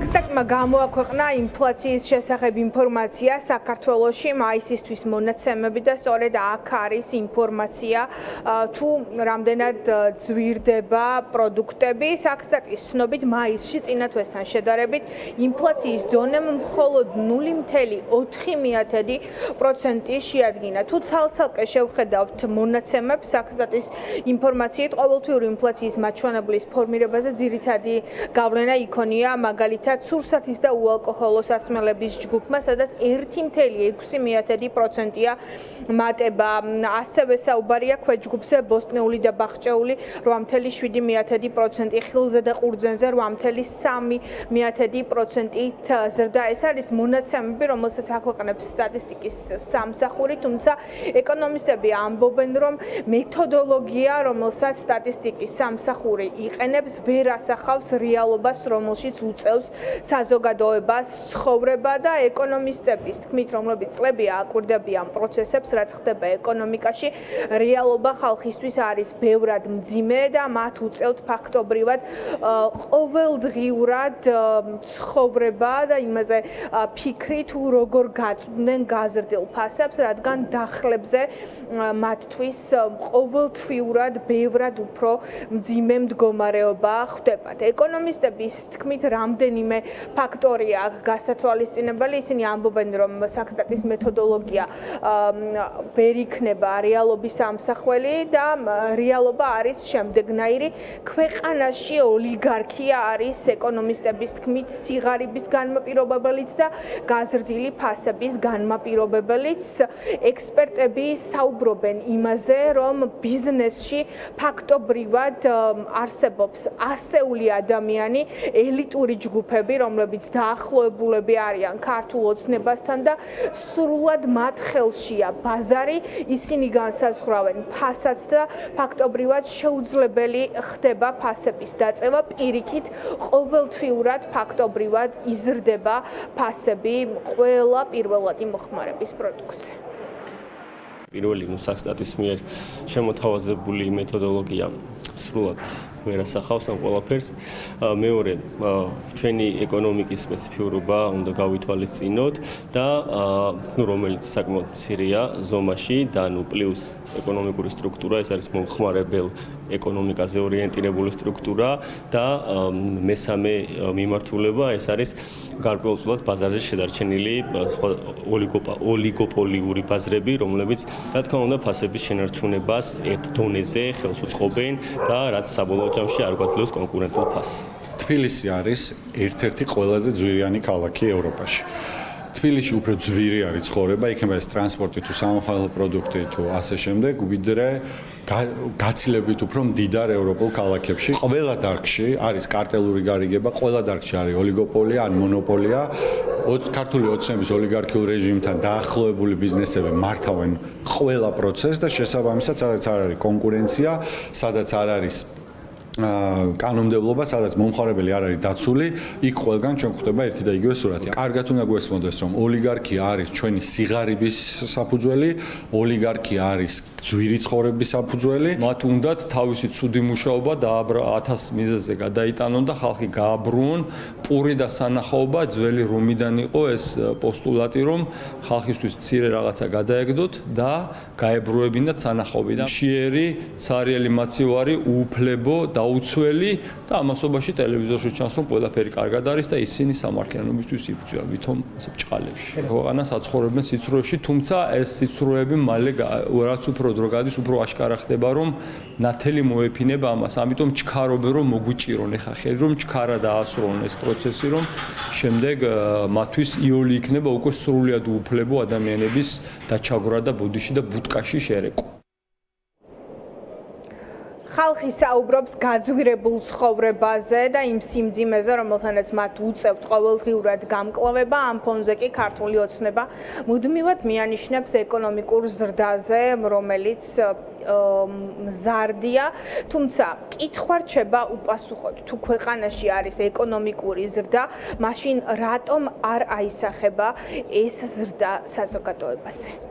Საქსტატმა გამოაქვეყნა ინფლაციის შესახებ ინფორმაცია საქართველოში მაისისთვის მონაცემები და სწორედ აქ არის ინფორმაცია თუ რამდენად ძვირდება პროდუქტები. საქსტატის ცნობით მაისში წინა თვესთან შედარებით ინფლაციის დონემ მხოლოდ 0.4% შეადგინა. თუ ცალ-ცალკე შევხედავთ მონაცემებს საქსტატის ინფორმაციით ყოველთვიური ინფლაციის მაჩვენებლის ფორმირებაზე ძირითადი გავლენა იქონია მაგალითად სურსათის და უალკოჰოლო სასმელების ჯგუფმა, სადაც 1.6%-ია მატება. ასევე საუბარია ქვეჯგუფზე ბოსტნეული და ბახჭეული 8.7%, ხილზე და ყურძენზე 8.3%-ით ზრდა. ეს არის მონაცემები, რომელსაც აქვეყნებს სტატისტიკის სამსახური, თუმცა ეკონომისტები ამბობენ, რომ მეთოდოლოგია, რომელსაც სტატისტიკის სამსახური იყენებს, ვერ ასახავს რეალობას, რომელშიც უწევს საზოგადოებას ცხოვრება და ეკონომისტების თქმით, რომლებიც წლებია აკვირდებიან პროცესებს, რაც ხდება ეკონომიკაში, რეალობა ხალხისთვის არის ბევრად მძიმე და მათ უწევთ ფაქტობრივად ყოველდღიურად ცხოვრება და იმაზე ფიქრი თუ როგორ გაწვდნენ გაზრდილ ფასებს, რადგან დახლებზე მათთვის ყოველთვიურად ბევრად უფრო მძიმე მდგომარეობა ხდებათ. ეკონომისტების თქმით, რამდენიმე ფაქტორია გასათვალისწინებელი. ისინი ამბობენ, რომ საქსტატის მეთოდოლოგია ვერ იქნება რეალობის ამსახველი და რეალობა არის შემდეგნაირი. ქვეყანაში ოლიგარქია არის ეკონომისტების თქმით სიღარიბის განმაპირობებელიც და გაზრდილი ფასების განმაპირობებელიც. ექსპერტები საუბრობენ იმაზე, რომ ბიზნესში ფაქტობრივად არსებობს ასეული ადამიანი, ელიტური ჯგუფები, რომლებიც დაახლოებულები არიან ქართულ ოცნებასთან და სრულად მათ ხელშია ბაზარი, ისინი განსაზღვრავენ ფასაც და ფაქტობრივად შეუძლებელი ხდება ფასების დაწევა, პირიქით ყოველთვიურად ფაქტობრივად იზრდება ფასები ყველა პირველადი მოხმარების პროდუქტზე. პირველი საქსტატის მიერ შემოთავაზებული მეთოდოლოგია სრულად ვერ ასახავს ამ ყველაფერს. მეორე, ჩვენი ეკონომიკის სპეციფიურობა უნდა გავითვალისწინოთ და რომელიც საკმაოდ მცირეა ზომაში და პლუს ეკონომიკური სტრუქტურა, ეს არის მომხმარებელ ეკონომიკაზე ორიენტირებული სტრუქტურა და მესამე მიმართულება, ეს არის გარკვეულწილად ბაზარზე შედარჩენილი ოლიგოპოლიური ბაზრები, რომლებიც რა თქმა უნდა ფასების შენარჩუნებას ერთ დონეზე ხელს უწყობენ და რაც საბოლოო ჯამში არ გვაძლევს კონკურენტულ ფასს. თბილისი არის ერთ-ერთი ყველაზე ძვირიანი ქალაქი ევროპაში. თბილისში უფრო ძვირი არის ცხოვრება, იქნება ეს ტრანსპორტი თუ სამოხმარებლო პროდუქტი თუ ასე შემდეგ, ვიდრე გაცილებით უფრო მდიდარ ევროპულ ქალაქებში. ყველა დარგში არის კარტელური გარიგება, ყველა დარგში არის ოლიგოპოლია ან მონოპოლია. ქართული ოცნების ოლიგარქიულ რეჟიმთან დაახლოებული ბიზნესები მართავენ ყველა პროცესს და შესაბამისად, სადაც არ არის კონკურენცია, სადაც არ არის კანონმდებლობა, სადაც მომხმარებელი არ არის დაცული, იქ ყველგან ჩვენ გვხვდება ერთი და იგივე სურათი. კარგად უნდა გვესმოდეს, რომ ოლიგარქია არის ჩვენი სიღარიბის საფუძველი, ოლიგარქია არის ძვირი ცხოვრების საფუძველი. მათ უნდათ თავისი ცუდი მუშაობა და 1000 მიზეზზე გადაიტანონ და ხალხი გააბრუნონ. პური და სანახაობა ძველი რომიდან იყო ეს პოსტულატი, რომ ხალხისთვის მცირე რაღაცა გადაეგდოთ და გაებრუებინათ სანახაობიდან. მშიერი, ცარიელი მაცივარი, უუფლებო დაუცველი და ამასობაში ტელევიზორში ჩანს, რომ ყველაფერი კარგად არის და ისინი სამართლიანობისთვის იბრძვიან ვითომ ასე ბჭყალებში. ქვეყანა საცხოვრებენ სიცრუეში, თუმცა ეს სიცრუეები მალე რაც უფრო დრო გადის, უფრო აშკარა ხდება, რომ ნათელი მოეფინება ამას. ამიტომ ჩქარობენ, რომ მოგვიჭირონ ეხა ხელი, რომ ჩქარა დაასრულონ ეს პროცესი, რომ შემდეგ მათთვის იოლი იქნება უკვე სრულიად უუფლებო ადამიანების დაჩაგვრა და ბუდიში და ბუტკაში შერეკვა. ხალხი საუბრობს გაძვირებულ ცხოვრებაზე და იმ სიმძიმეზე, რომელთანაც მათ უწევთ ყოველდღიურად გამკლავება, ამ ფონზე კი ქართული ოცნება მუდმივად მიანიშნებს ეკონომიკურ ზრდაზე, რომელიც მზარდია, თუმცა კითხვა რჩება უპასუხოდ, თუ ქვეყანაში არის ეკონომიკური ზრდა, მაშინ რატომ არ აისახება ეს ზრდა საზოგადოებაზე?